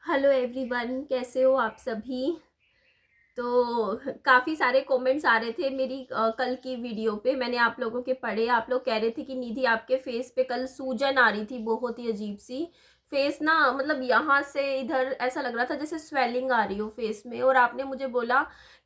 Hello everyone, कैसे हो आप सभी। तो काफ़ी सारे कमेंट्स आ रहे थे मेरी कल की वीडियो पे। मैंने आप लोगों के पढ़े। आप लोग कह रहे थे कि निधि आपके फेस पे कल सूजन आ रही थी, बहुत ही अजीब सी। फेस ना मतलब यहाँ से इधर ऐसा लग रहा था जैसे स्वेलिंग आ रही हो फेस में। और आपने मुझे बोला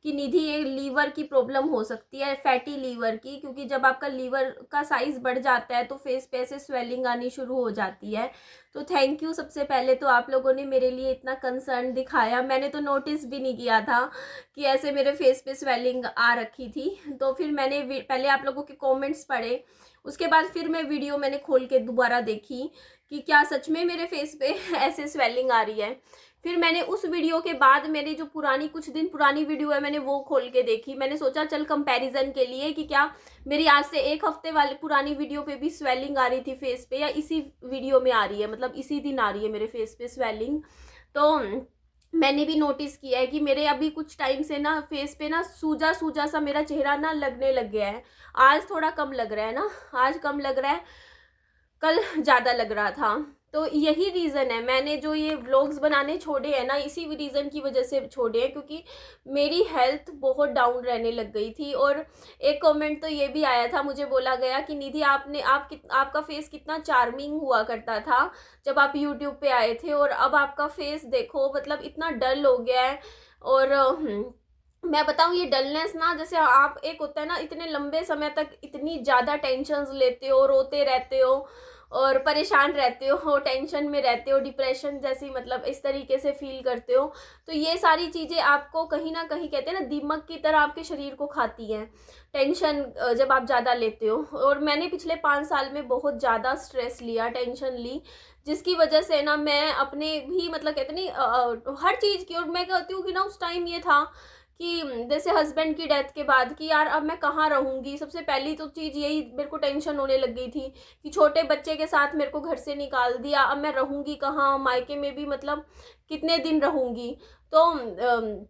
कि निधि ये लीवर की प्रॉब्लम हो सकती है, फैटी लीवर की, क्योंकि जब आपका लीवर का साइज बढ़ जाता है तो फेस पे ऐसे स्वेलिंग आनी शुरू हो जाती है। तो थैंक यू सबसे पहले तो, आप लोगों ने मेरे लिए इतना कंसर्न दिखाया। मैंने तो नोटिस भी नहीं किया था कि ऐसे मेरे फेस पे स्वेलिंग आ रखी थी। तो फिर मैंने पहले आप लोगों के कमेंट्स पढ़े, उसके बाद फिर मैं वीडियो मैंने खोल के दोबारा देखी कि क्या सच में मेरे फेस पे ऐसे स्वेलिंग आ रही है। फिर मैंने उस वीडियो के बाद मेरी जो पुरानी कुछ दिन पुरानी वीडियो है मैंने वो खोल के देखी। मैंने सोचा चल कंपैरिजन के लिए कि क्या मेरी आज से एक हफ्ते वाली पुरानी वीडियो पे भी स्वेलिंग आ रही थी फेस पे, या इसी वीडियो में आ रही है, मतलब इसी दिन आ रही है मेरे फेस पे स्वेलिंग। तो मैंने भी नोटिस किया है कि मेरे अभी कुछ टाइम से ना फेस पे ना सूजा सूजा सा मेरा चेहरा ना लगने लग गया है। आज थोड़ा कम लग रहा है ना, आज कम लग रहा है, कल ज़्यादा लग रहा था। तो यही रीज़न है, मैंने जो ये व्लॉग्स बनाने छोड़े हैं ना, इसी रीज़न की वजह से छोड़े हैं, क्योंकि मेरी हेल्थ बहुत डाउन रहने लग गई थी। और एक कमेंट तो ये भी आया था, मुझे बोला गया कि निधि आपका फेस कितना चार्मिंग हुआ करता था जब आप यूट्यूब पे आए थे, और अब आपका फेस देखो मतलब इतना डल हो गया है। और मैं बताऊं ये डलनेस ना, जैसे आप एक होता है ना इतने लंबे समय तक इतनी ज़्यादा टेंशन्स लेते हो, रोते रहते हो और परेशान रहते हो, टेंशन में रहते हो, डिप्रेशन जैसी मतलब इस तरीके से फील करते हो। तो ये सारी चीज़ें आपको कहीं ना कहीं कहते हैं ना दीमक की तरह आपके शरीर को खाती हैं, टेंशन जब आप ज़्यादा लेते हो। और मैंने पिछले 5 साल में बहुत ज़्यादा स्ट्रेस लिया, टेंशन ली, जिसकी वजह से ना मैं अपने भी मतलब कहते नहीं हर चीज़ की। और मैं कहती हूँ कि ना उस टाइम ये था कि जैसे हस्बैंड की डेथ के बाद कि यार अब मैं कहाँ रहूँगी। सबसे पहली तो चीज़ यही मेरे को टेंशन होने लग गई थी कि छोटे बच्चे के साथ मेरे को घर से निकाल दिया, अब मैं रहूँगी कहाँ, मायके में भी मतलब कितने दिन रहूँगी। तो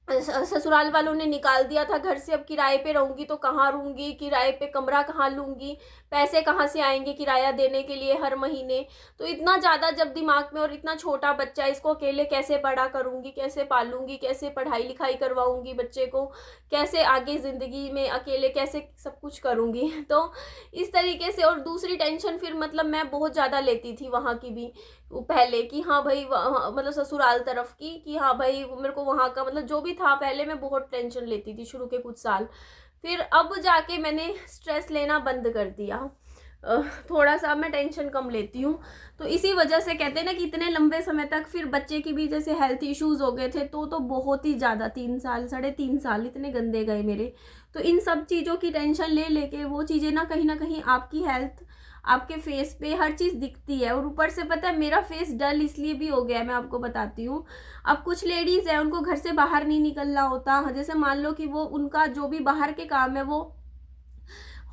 ससुराल वालों ने निकाल दिया था घर से, अब किराए पे रहूँगी तो कहाँ रहूँगी, किराए पे कमरा कहाँ लूँगी, पैसे कहाँ से आएंगे किराया देने के लिए हर महीने। तो इतना ज़्यादा जब दिमाग में, और इतना छोटा बच्चा, इसको अकेले कैसे बड़ा करूँगी, कैसे पालूँगी, कैसे पढ़ाई लिखाई करवाऊँगी बच्चे को, कैसे आगे ज़िंदगी में अकेले कैसे सब कुछ करूँगी। तो इस तरीके से। और दूसरी टेंशन फिर मतलब मैं बहुत ज़्यादा लेती थी वहाँ की भी पहले, कि हाँ भाई मतलब ससुराल तरफ की, कि हाँ भाई मेरे को वहाँ का मतलब जो भी था, पहले मैं बहुत टेंशन लेती थी शुरू के कुछ साल। फिर अब जाके मैंने स्ट्रेस लेना बंद कर दिया, थोड़ा सा मैं टेंशन कम लेती हूँ। तो इसी वजह से कहते हैं ना कि इतने लंबे समय तक फिर बच्चे की भी जैसे हेल्थ इश्यूज हो गए थे, तो बहुत ही ज़्यादा 3 साल 3.5 साल इतने गंदे गए मेरे। तो इन सब चीज़ों की टेंशन ले लेके वो चीज़ें ना कहीं आपकी हेल्थ, आपके फेस पे हर चीज़ दिखती है। और ऊपर से पता है मेरा फेस डल इसलिए भी हो गया है, मैं आपको बताती हूँ। अब कुछ लेडीज़ है उनको घर से बाहर नहीं निकलना होता, जैसे मान लो कि वो उनका जो भी बाहर के काम है वो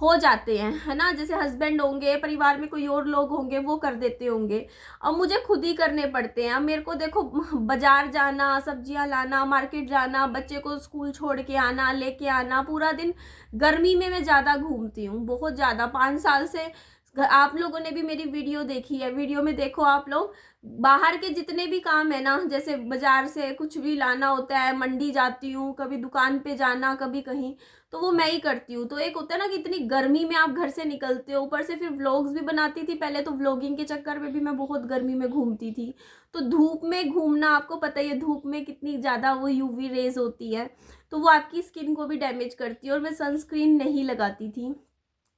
हो जाते हैं, है ना, जैसे हस्बैंड होंगे, परिवार में कोई और लोग होंगे वो कर देते होंगे, अब मुझे खुद ही करने पड़ते हैं। अब मेरे को देखो बाजार जाना, सब्जियां लाना, मार्केट जाना, बच्चे को स्कूल छोड़ के आना, लेके आना, पूरा दिन गर्मी में मैं ज़्यादा घूमती हूँ, बहुत ज़्यादा 5 साल से। आप लोगों ने भी मेरी वीडियो देखी है, वीडियो में देखो आप लोग, बाहर के जितने भी काम है ना, जैसे बाजार से कुछ भी लाना होता है, मंडी जाती हूँ, कभी दुकान पे जाना, कभी कहीं, तो वो मैं ही करती हूँ। तो एक होता है ना कि इतनी गर्मी में आप घर से निकलते हो, ऊपर से फिर व्लॉग्स भी बनाती थी पहले, तो व्लॉगिंग के चक्कर में भी मैं बहुत गर्मी में घूमती थी। तो धूप में घूमना आपको पता ही है, धूप में कितनी ज़्यादा वो यूवी रेज होती है, तो वो आपकी स्किन को भी डैमेज करती है। और मैं सनस्क्रीन नहीं लगाती थी,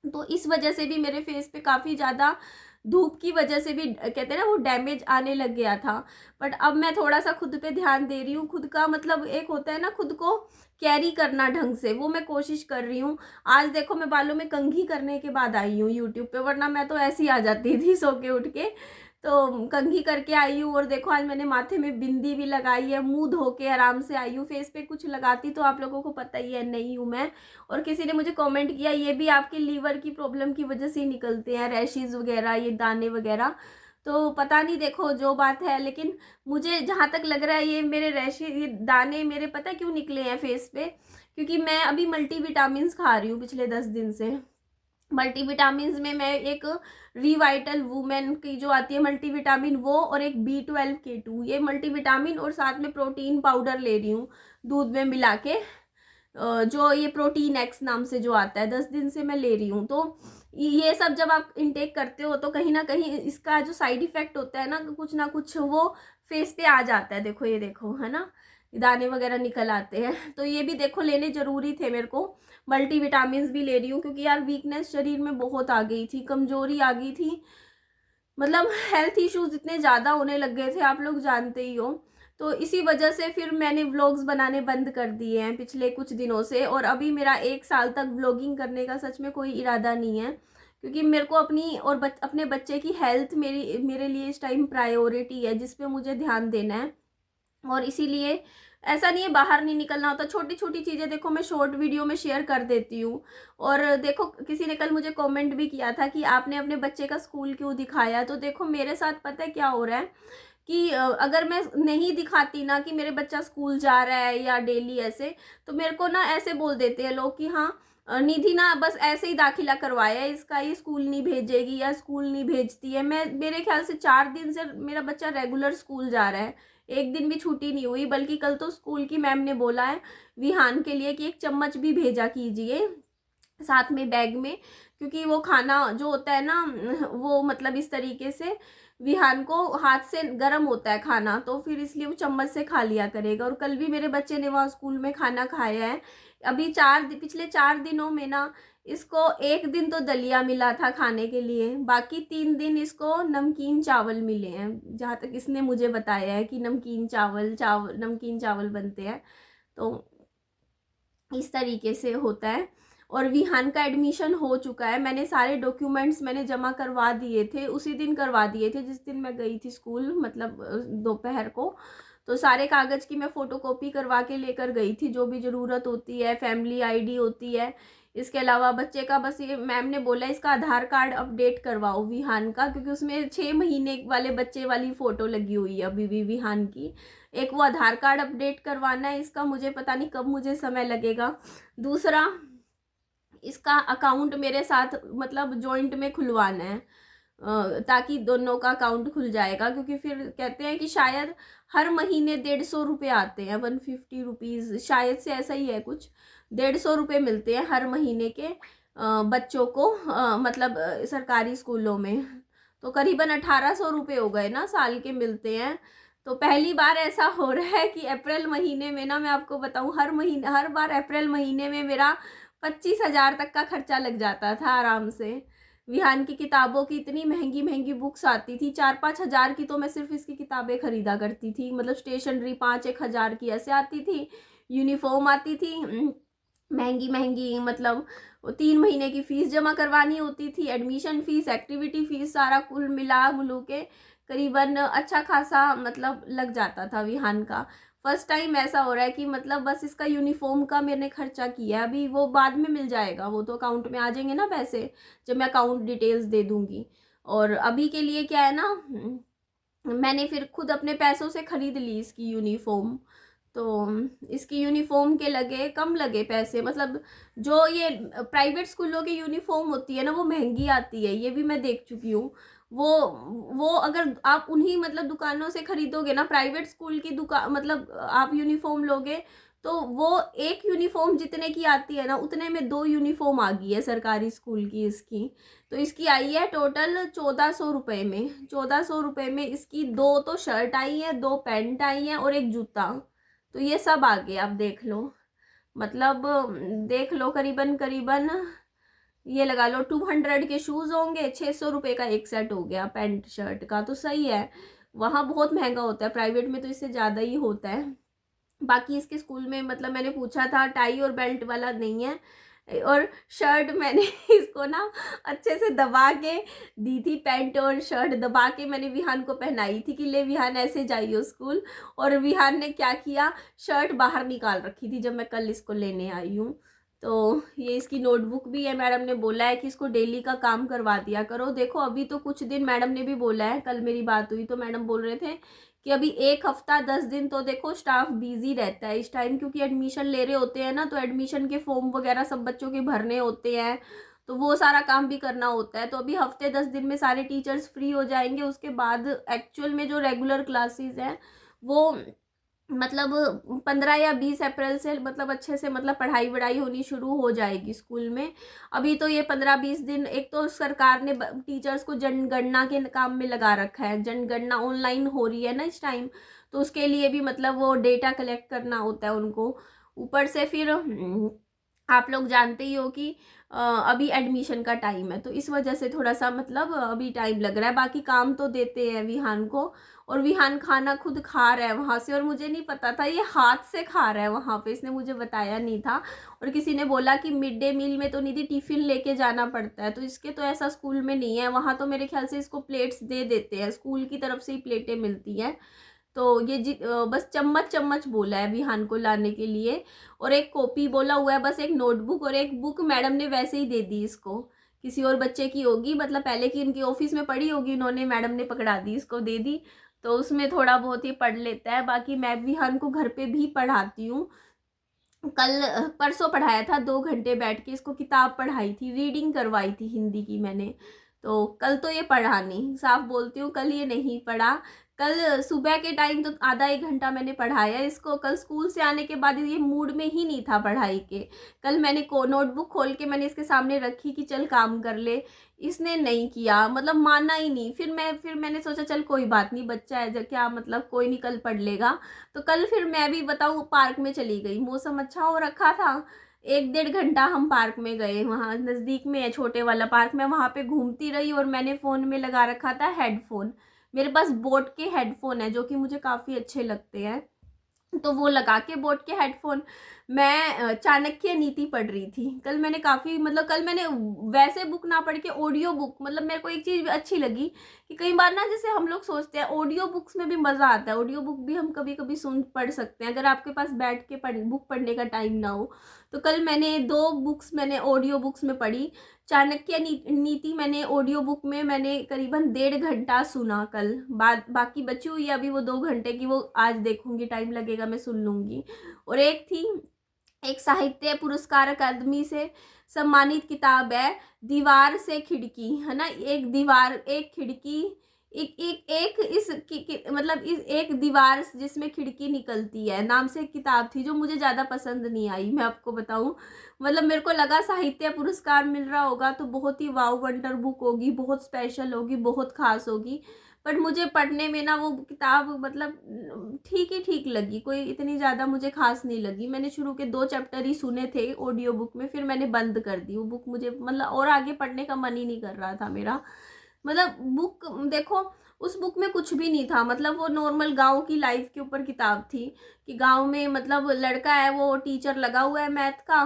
तो इस वजह से भी मेरे फेस पे काफ़ी ज़्यादा धूप की वजह से भी कहते हैं ना वो डैमेज आने लग गया था। बट अब मैं थोड़ा सा खुद पे ध्यान दे रही हूँ, खुद का मतलब एक होता है ना खुद को कैरी करना ढंग से, वो मैं कोशिश कर रही हूँ। आज देखो मैं बालों में कंघी करने के बाद आई हूँ यूट्यूब पे, वरना मैं तो ऐसी आ जाती थी सो के उठ के। तो कंघी करके आई हूँ, और देखो आज मैंने माथे में बिंदी भी लगाई है, मुंह धो के आराम से आई हूँ। फेस पे कुछ लगाती तो आप लोगों को पता ही है नहीं हूँ मैं। और किसी ने मुझे कमेंट किया ये भी आपके लीवर की प्रॉब्लम की वजह से ही निकलते हैं, रैशेज वगैरह, ये दाने वगैरह। तो पता नहीं, देखो जो बात है, लेकिन मुझे जहाँ तक लग रहा है ये मेरे रैशेज, ये दाने मेरे पता क्यों निकले हैं फेस पे, क्योंकि मैं अभी मल्टीविटामिन्स खा रही हूँ पिछले 10 दिन से। मल्टीविटामिन्स में मैं एक रिवाइटल वुमेन की जो आती है मल्टीविटामिन, वो और एक B12K2, ये मल्टीविटामिन और साथ में प्रोटीन पाउडर ले रही हूँ दूध में मिला के। जो ये प्रोटीन एक्स नाम से जो आता है, 10 दिन से मैं ले रही हूँ। तो ये सब जब आप इनटेक करते हो तो कहीं ना कहीं इसका जो साइड इफेक्ट होता है ना कुछ वो फेस पे आ जाता है। देखो ये देखो, है ना, दाने वगैरह निकल आते हैं। तो ये भी देखो लेने ज़रूरी थे मेरे को। मल्टीविटामिन्स भी ले रही हूँ क्योंकि यार वीकनेस शरीर में बहुत आ गई थी, कमजोरी आ गई थी, मतलब हेल्थ इश्यूज इतने ज़्यादा होने लग गए थे, आप लोग जानते ही हो। तो इसी वजह से फिर मैंने व्लॉग्स बनाने बंद कर दिए हैं पिछले कुछ दिनों से, और अभी मेरा 1 साल तक व्लॉगिंग करने का सच में कोई इरादा नहीं है, क्योंकि मेरे को अपनी और अपने बच्चे की हेल्थ मेरे लिए इस टाइम प्रायोरिटी है, जिस पे मुझे ध्यान देना है। और इसीलिए ऐसा नहीं है बाहर नहीं निकलना होता, छोटी छोटी चीज़ें देखो मैं शॉर्ट वीडियो में शेयर कर देती हूँ। और देखो किसी ने कल मुझे कमेंट भी किया था कि आपने अपने बच्चे का स्कूल क्यों दिखाया। तो देखो मेरे साथ पता है क्या हो रहा है कि अगर मैं नहीं दिखाती ना कि मेरे बच्चा स्कूल जा रहा है या डेली ऐसे, तो मेरे को ना ऐसे बोल देते हैं लोग कि हाँ निधि ना बस ऐसे ही दाखिला करवाया है इसका, ये स्कूल नहीं भेजेगी या स्कूल नहीं भेजती है। मेरे ख्याल से 4 दिन से मेरा बच्चा रेगुलर स्कूल जा रहा है, एक दिन भी छुट्टी नहीं हुई। बल्कि कल तो स्कूल की मैम ने बोला है विहान के लिए कि एक चम्मच भी भेजा कीजिए साथ में बैग में, क्योंकि वो खाना जो होता है ना वो मतलब इस तरीके से विहान को हाथ से गर्म होता है खाना, तो फिर इसलिए वो चम्मच से खा लिया करेगा। और कल भी मेरे बच्चे ने वहाँ स्कूल में खाना खाया है। अभी पिछले 4 दिनों में ना इसको एक दिन तो दलिया मिला था खाने के लिए, बाकी 3 दिन इसको नमकीन चावल मिले हैं, जहाँ तक इसने मुझे बताया है कि नमकीन चावल बनते हैं। तो इस तरीके से होता है। और विहान का एडमिशन हो चुका है, मैंने सारे डॉक्यूमेंट्स मैंने जमा करवा दिए थे, उसी दिन करवा दिए थे जिस दिन मैं गई थी स्कूल, मतलब दोपहर को। तो सारे कागज़ की मैं फ़ोटोकॉपी करवा के लेकर गई थी, जो भी ज़रूरत होती है, फैमिली आईडी होती है। इसके अलावा बच्चे का बस ये मैम ने बोला इसका आधार कार्ड अपडेट करवाओ विहान का, क्योंकि उसमें 6 महीने वाले बच्चे वाली फ़ोटो लगी हुई है अभी भी विहान की। एक वो आधार कार्ड अपडेट करवाना है इसका, मुझे पता नहीं कब मुझे समय लगेगा। दूसरा इसका अकाउंट मेरे साथ मतलब जॉइंट में खुलवाना है, ताकि दोनों का अकाउंट खुल जाएगा, क्योंकि फिर कहते हैं कि शायद हर महीने 150 रुपये आते हैं, 150 रुपीज़ शायद से ऐसा ही है कुछ, 150 रुपये मिलते हैं हर महीने के बच्चों को, मतलब सरकारी स्कूलों में। तो करीबन 1800 रुपये हो गए ना साल के मिलते हैं। तो पहली बार ऐसा हो रहा है कि अप्रैल महीने में ना, मैं आपको बताऊं, हर बार अप्रैल महीने में मेरा 25,000 तक का खर्चा लग जाता था आराम से। विहान की किताबों की इतनी महंगी महंगी बुक्स आती थी, 4-5 हज़ार की तो मैं सिर्फ इसकी किताबें खरीदा करती थी, मतलब स्टेशनरी 5-1 हज़ार की ऐसे आती थी। यूनिफॉर्म आती थी महंगी महंगी, मतलब 3 महीने की फ़ीस जमा करवानी होती थी, एडमिशन फ़ीस, एक्टिविटी फ़ीस, सारा कुल मिला मुलू के करीबन अच्छा खासा मतलब लग जाता था विहान का। फर्स्ट टाइम ऐसा हो रहा है कि मतलब बस इसका यूनिफॉर्म का मैंने खर्चा किया है, अभी वो बाद में मिल जाएगा, वो तो अकाउंट में आ जाएंगे ना पैसे जब मैं अकाउंट डिटेल्स दे दूँगी। और अभी के लिए क्या है ना, मैंने फिर खुद अपने पैसों से ख़रीद ली इसकी यूनिफॉर्म। तो इसकी यूनिफॉर्म के कम लगे पैसे, मतलब जो ये प्राइवेट स्कूलों की यूनिफॉर्म होती है ना वो महंगी आती है, ये भी मैं देख चुकी हूँ। वो अगर आप उन्हीं मतलब दुकानों से खरीदोगे ना, प्राइवेट स्कूल की दुकान मतलब आप यूनिफॉर्म लोगे, तो वो एक यूनिफॉर्म जितने की आती है ना उतने में 2 यूनिफॉर्म आ गई है सरकारी स्कूल की इसकी। तो इसकी आई है टोटल 1400 रुपये में, 1400 रुपये में इसकी 2 तो शर्ट आई है, 2 पैंट आई हैं और एक जूता। तो ये सब आ गया, आप देख लो, मतलब देख लो करीबन करीबन ये लगा लो 200 के शूज़ होंगे, 600 रुपये का एक सेट हो गया पैंट शर्ट का। तो सही है, वहाँ बहुत महंगा होता है, प्राइवेट में तो इससे ज़्यादा ही होता है। बाकी इसके स्कूल में मतलब मैंने पूछा था टाई और बेल्ट वाला नहीं है, और शर्ट मैंने इसको ना अच्छे से दबा के दी थी, पैंट और शर्ट दबा के मैंने विहान को पहनाई थी कि ले विहान ऐसे जाइयो स्कूल। और विहान ने क्या किया, शर्ट बाहर निकाल रखी थी जब मैं कल इसको लेने आई हूँ। तो ये इसकी नोटबुक भी है, मैडम ने बोला है कि इसको डेली का काम करवा दिया करो। देखो अभी तो कुछ दिन मैडम ने भी बोला है, कल मेरी बात हुई तो मैडम बोल रहे थे कि अभी 1 हफ्ता 10 दिन तो देखो स्टाफ बिजी रहता है इस टाइम, क्योंकि एडमिशन ले रहे होते हैं ना, तो एडमिशन के फॉर्म वगैरह सब बच्चों के भरने होते हैं। तो वो सारा काम भी करना होता है। तो अभी हफ्ते 10 दिन में सारे टीचर्स फ्री हो जाएंगे, उसके बाद एक्चुअल में जो रेगुलर क्लासेस हैं वो मतलब 15 या 20 अप्रैल से मतलब अच्छे से मतलब पढ़ाई वढ़ाई होनी शुरू हो जाएगी स्कूल में। अभी तो ये 15-20 दिन, एक तो सरकार ने टीचर्स को जनगणना के काम में लगा रखा है, जनगणना ऑनलाइन हो रही है ना इस टाइम, तो उसके लिए भी मतलब वो डेटा कलेक्ट करना होता है उनको। ऊपर से फिर आप लोग जानते ही हो कि अभी एडमिशन का टाइम है, तो इस वजह से थोड़ा सा मतलब अभी टाइम लग रहा है। बाकी काम तो देते हैं विहान को, और विहान खाना खुद खा रहा है वहाँ से, और मुझे नहीं पता था ये हाथ से खा रहा है वहाँ पे, इसने मुझे बताया नहीं था। और किसी ने बोला कि मिड डे मील में तो निधि टिफ़िन लेके जाना पड़ता है, तो इसके तो ऐसा स्कूल में नहीं है, वहाँ तो मेरे ख्याल से इसको प्लेट्स दे देते हैं, स्कूल की तरफ से ही प्लेटें मिलती हैं। तो ये बस चम्मच चम्मच बोला है विहान को लाने के लिए, और एक कॉपी बोला हुआ है, बस एक नोटबुक और एक बुक मैडम ने वैसे ही दे दी इसको, किसी और बच्चे की होगी, मतलब पहले की इनकी ऑफिस में पढ़ी होगी उन्होंने, मैडम ने पकड़ा दी, इसको दे दी, तो उसमें थोड़ा बहुत ही पढ़ लेता है। बाकी मैं विहान को घर पे भी पढ़ाती हूँ। कल परसों पढ़ाया था, 2 घंटे बैठ के इसको किताब पढ़ाई थी, रीडिंग करवाई थी हिंदी की मैंने। तो कल तो ये पढ़ा नहीं, साफ बोलती हूँ, कल ये नहीं पढ़ा। कल सुबह के टाइम तो आधा 1 घंटा मैंने पढ़ाया इसको, कल स्कूल से आने के बाद ये मूड में ही नहीं था पढ़ाई के। कल मैंने नोटबुक खोल के मैंने इसके सामने रखी कि चल काम कर ले, इसने नहीं किया, मतलब माना ही नहीं। फिर मैंने सोचा चल कोई बात नहीं, बच्चा है, जब क्या मतलब, कोई नहीं, कल पढ़ लेगा। तो कल फिर मैं भी बताऊँ पार्क में चली गई, मौसम अच्छा हो रखा था, 1-1.5 घंटा हम पार्क में गए, वहाँ नज़दीक में है छोटे वाला पार्क, मैं वहाँ पे घूमती रही, और मैंने फ़ोन में लगा रखा था हेडफोन, मेरे पास बोट के हेडफोन है जो कि मुझे काफ़ी अच्छे लगते हैं, तो वो लगा के बोट के हेडफोन मैं चाणक्य नीति पढ़ रही थी। कल मैंने काफ़ी मतलब कल मैंने वैसे बुक ना पढ़ के ऑडियो बुक, मतलब मेरे को एक चीज़ अच्छी लगी कि कई बार ना जैसे हम लोग सोचते हैं ऑडियो बुक्स में भी मज़ा आता है, ऑडियो बुक भी हम कभी कभी सुन पढ़ सकते हैं अगर आपके पास बैठ के बुक पढ़ने का टाइम ना हो। तो कल मैंने 2 बुक्स मैंने ऑडियो बुक्स में पढ़ी। चाणक्य नीति मैंने ऑडियो बुक में मैंने करीबन 1.5 घंटा सुना कल, बाद बाकी बची हुई है अभी वो 2 घंटे की, वो आज देखूंगी, टाइम लगेगा मैं सुन लूंगी। और एक साहित्य पुरस्कार अकादमी से सम्मानित किताब है, दीवार से खिड़की, है ना, एक दीवार एक खिड़की, एक एक एक मतलब इस एक दीवार जिसमें खिड़की निकलती है नाम से एक किताब थी, जो मुझे ज़्यादा पसंद नहीं आई, मैं आपको बताऊं। मतलब मेरे को लगा साहित्य पुरस्कार मिल रहा होगा तो बहुत ही वाव वंडर बुक होगी, बहुत स्पेशल होगी, बहुत खास होगी, पर मुझे पढ़ने में ना वो किताब मतलब ठीक ही ठीक लगी, कोई इतनी ज़्यादा मुझे खास नहीं लगी। मैंने शुरू के 2 चैप्टर ही सुने थे ऑडियो बुक में, फिर मैंने बंद कर दी वो बुक, मुझे मतलब और आगे पढ़ने का मन ही नहीं कर रहा था मेरा। मतलब बुक देखो, उस बुक में कुछ भी नहीं था, मतलब वो नॉर्मल गांव की लाइफ के ऊपर किताब थी कि गांव में मतलब लड़का है, वो टीचर लगा हुआ है मैथ का,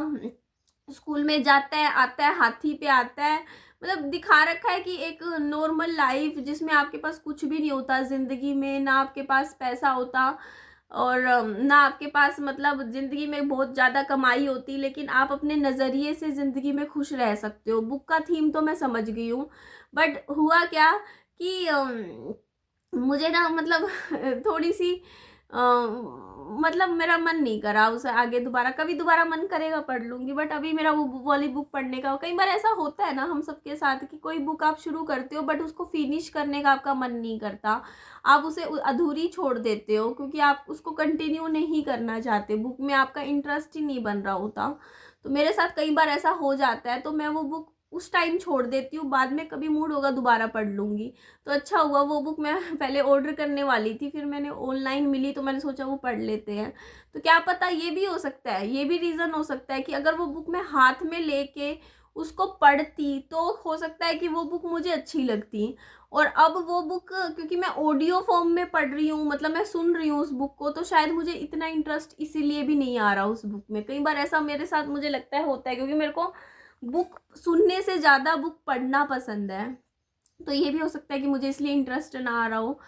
स्कूल में जाता है आता है, हाथी पे आता है, मतलब दिखा रखा है कि एक नॉर्मल लाइफ जिसमें आपके पास कुछ भी नहीं होता ज़िंदगी में, ना आपके पास पैसा होता, और ना आपके पास मतलब ज़िंदगी में बहुत ज़्यादा कमाई होती, लेकिन आप अपने नज़रिए से ज़िंदगी में खुश रह सकते हो। बुक का थीम तो मैं समझ गई हूँ, बट हुआ क्या कि मुझे ना मतलब थोड़ी सी मतलब मेरा मन नहीं करा उसे आगे दोबारा, कभी दोबारा मन करेगा पढ़ लूँगी, बट अभी मेरा वो वाली बुक पढ़ने का, कई बार ऐसा होता है ना हम सबके साथ कि कोई बुक आप शुरू करते हो बट उसको फिनिश करने का आपका मन नहीं करता, आप उसे अधूरी छोड़ देते हो क्योंकि आप उसको कंटिन्यू नहीं करना चाहते, बुक में आपका इंटरेस्ट ही नहीं बन रहा होता। तो मेरे साथ कई बार ऐसा हो जाता है, तो मैं वो बुक उस टाइम छोड़ देती हूँ, बाद में कभी मूड होगा दोबारा पढ़ लूँगी। तो अच्छा हुआ वो बुक मैं पहले ऑर्डर करने वाली थी, फिर मैंने ऑनलाइन मिली तो मैंने सोचा वो पढ़ लेते हैं। तो क्या पता ये भी हो सकता है, ये भी रीज़न हो सकता है कि अगर वो बुक मैं हाथ में लेके उसको पढ़ती तो हो सकता है कि वो बुक मुझे अच्छी लगती। और अब वो बुक क्योंकि मैं ऑडियो फॉर्म में पढ़ रही हूँ, मतलब मैं सुन रही हूँ उस बुक को, तो शायद मुझे इतना इंटरेस्ट इसीलिए भी नहीं आ रहा उस बुक में। कई बार ऐसा मेरे साथ मुझे लगता है होता है, क्योंकि मेरे को बुक सुनने से ज़्यादा बुक पढ़ना पसंद है, तो ये भी हो सकता है कि मुझे इसलिए इंटरेस्ट ना आ रहा हो।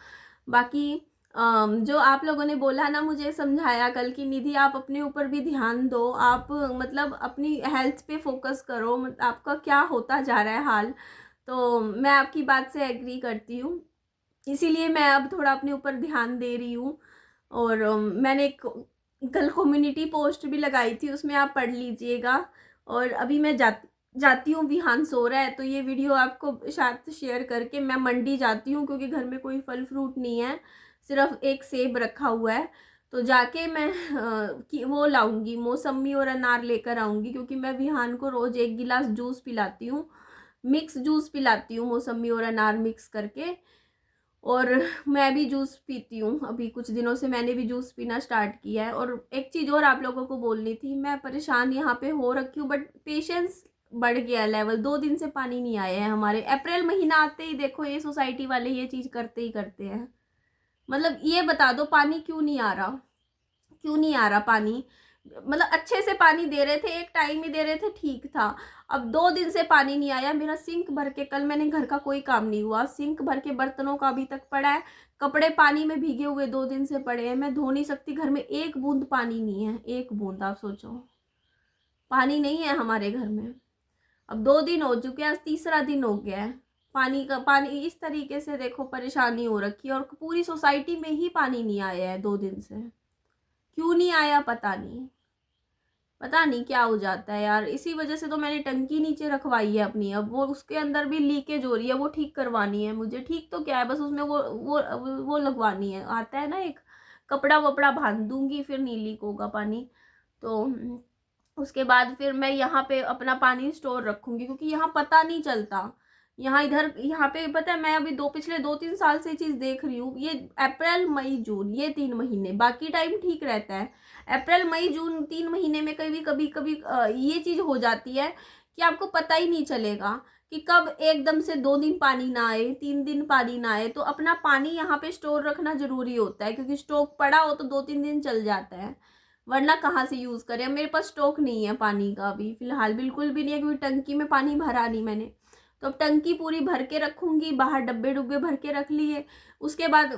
बाकी जो आप लोगों ने बोला ना, मुझे समझाया कल की, निधि आप अपने ऊपर भी ध्यान दो, आप मतलब अपनी हेल्थ पे फोकस करो, आपका क्या होता जा रहा है हाल, तो मैं आपकी बात से एग्री करती हूँ, इसीलिए मैं अब थोड़ा अपने ऊपर ध्यान दे रही हूँ। और मैंने एक कल कम्युनिटी पोस्ट भी लगाई थी, उसमें आप पढ़ लीजिएगा। और अभी मैं जाती हूँ, विहान सो रहा है, तो ये वीडियो आपको शायद शेयर करके मैं मंडी जाती हूँ क्योंकि घर में कोई फल फ्रूट नहीं है, सिर्फ एक सेब रखा हुआ है। तो जाके मैं वो लाऊंगी, मौसमी और अनार लेकर आऊँगी, क्योंकि मैं विहान को रोज़ 1 गिलास जूस पिलाती हूँ, मिक्स जूस पिलाती हूँ, मौसमी और अनार मिक्स करके। और मैं भी जूस पीती हूँ, अभी कुछ दिनों से मैंने भी जूस पीना स्टार्ट किया है। और एक चीज़ और आप लोगों को बोलनी थी, मैं परेशान यहाँ पे हो रखी हूँ, बट पेशेंस बढ़ गया है लेवल। 2 दिन से पानी नहीं आया है हमारे। अप्रैल महीना आते ही देखो ये सोसाइटी वाले ये चीज़ करते ही करते हैं। मतलब ये बता दो पानी क्यों नहीं आ रहा, क्यों नहीं आ रहा पानी। मतलब अच्छे से पानी दे रहे थे, एक टाइम ही दे रहे थे, ठीक था। अब 2 दिन से पानी नहीं आया। मेरा सिंक भर के, कल मैंने घर का कोई काम नहीं हुआ, सिंक भर के बर्तनों का अभी तक पड़ा है, कपड़े पानी में भीगे हुए 2 दिन से पड़े हैं, मैं धो नहीं सकती। घर में एक बूंद पानी नहीं है, एक बूंद। आप सोचो, पानी नहीं है हमारे घर में। अब 2 दिन हो चुके हैं, आज तीसरा दिन हो गया है। पानी इस तरीके से देखो परेशानी हो रखी है, और पूरी सोसाइटी में ही पानी नहीं आया है 2 दिन से। क्यों नहीं आया पता नहीं, पता नहीं क्या हो जाता है यार। इसी वजह से तो मैंने टंकी नीचे रखवाई है अपनी। अब वो उसके अंदर भी लीकेज हो रही है, वो ठीक करवानी है मुझे। ठीक तो क्या है, बस उसमें वो लगवानी है, आता है ना एक, कपड़ा वपड़ा बांध दूंगी, फिर नहीं लीक होगा पानी। तो उसके बाद फिर मैं यहाँ पे अपना पानी स्टोर रखूंगी, क्योंकि यहाँ पता नहीं चलता। यहाँ पे पता है, मैं अभी पिछले 2-3 साल से चीज़ देख रही हूँ। ये अप्रैल मई जून, ये 3 महीने, बाकी टाइम ठीक रहता है। अप्रैल मई जून 3 महीने में कभी कभी कभी ये चीज़ हो जाती है कि आपको पता ही नहीं चलेगा कि कब एकदम से 2 दिन पानी ना आए, 3 दिन पानी ना आए। तो अपना पानी यहाँ पे स्टोर रखना ज़रूरी होता है, क्योंकि स्टॉक पड़ा हो तो 2-3 दिन चल जाता है, वरना कहाँ से यूज़ करें। मेरे पास स्टॉक नहीं है पानी का अभी फ़िलहाल, बिल्कुल भी नहीं है, क्योंकि टंकी में पानी भरा नहीं मैंने। तो अब टंकी पूरी भर के रखूँगी, बाहर डब्बे डुब्बे भर के रख लिए। उसके बाद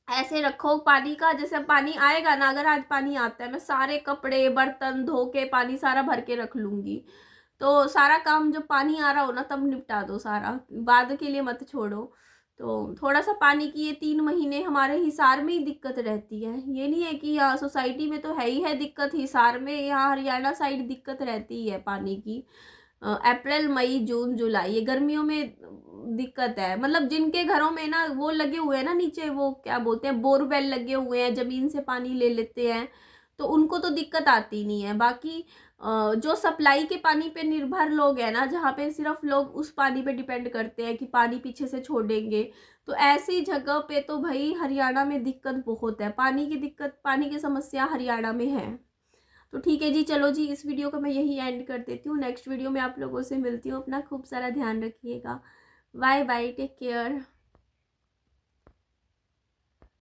ऐसे रखो पानी का, जैसे पानी आएगा ना, अगर आज पानी आता है, मैं सारे कपड़े बर्तन धो के पानी सारा भर के रख लूँगी। तो सारा काम जब पानी आ रहा हो ना तब निपटा दो सारा, बाद के लिए मत छोड़ो। तो थोड़ा सा पानी की ये 3 महीने हमारे हिसार में ही दिक्कत रहती है। ये नहीं है कि यहाँ सोसाइटी में तो है ही है दिक्कत, हिसार में, यहाँ हरियाणा साइड दिक्कत रहती ही है पानी की। अप्रैल मई जून जुलाई ये गर्मियों में दिक्कत है। मतलब जिनके घरों में ना वो लगे हुए हैं ना नीचे, वो क्या बोलते हैं, बोरवेल लगे हुए हैं, ज़मीन से पानी ले लेते हैं, तो उनको तो दिक्कत आती नहीं है। बाकी जो सप्लाई के पानी पे निर्भर लोग हैं ना, जहाँ पे सिर्फ लोग उस पानी पे डिपेंड करते हैं कि पानी पीछे से छोड़ेंगे, तो ऐसी जगह पे तो भाई हरियाणा में दिक्कत बहुत है। पानी की दिक्कत, पानी की समस्या हरियाणा में है। तो ठीक है जी, चलो जी, इस वीडियो को मैं यही एंड कर देती हूँ। नेक्स्ट वीडियो में आप लोगों से मिलती हूँ। अपना खूब सारा ध्यान रखिएगा। Bye bye, take care.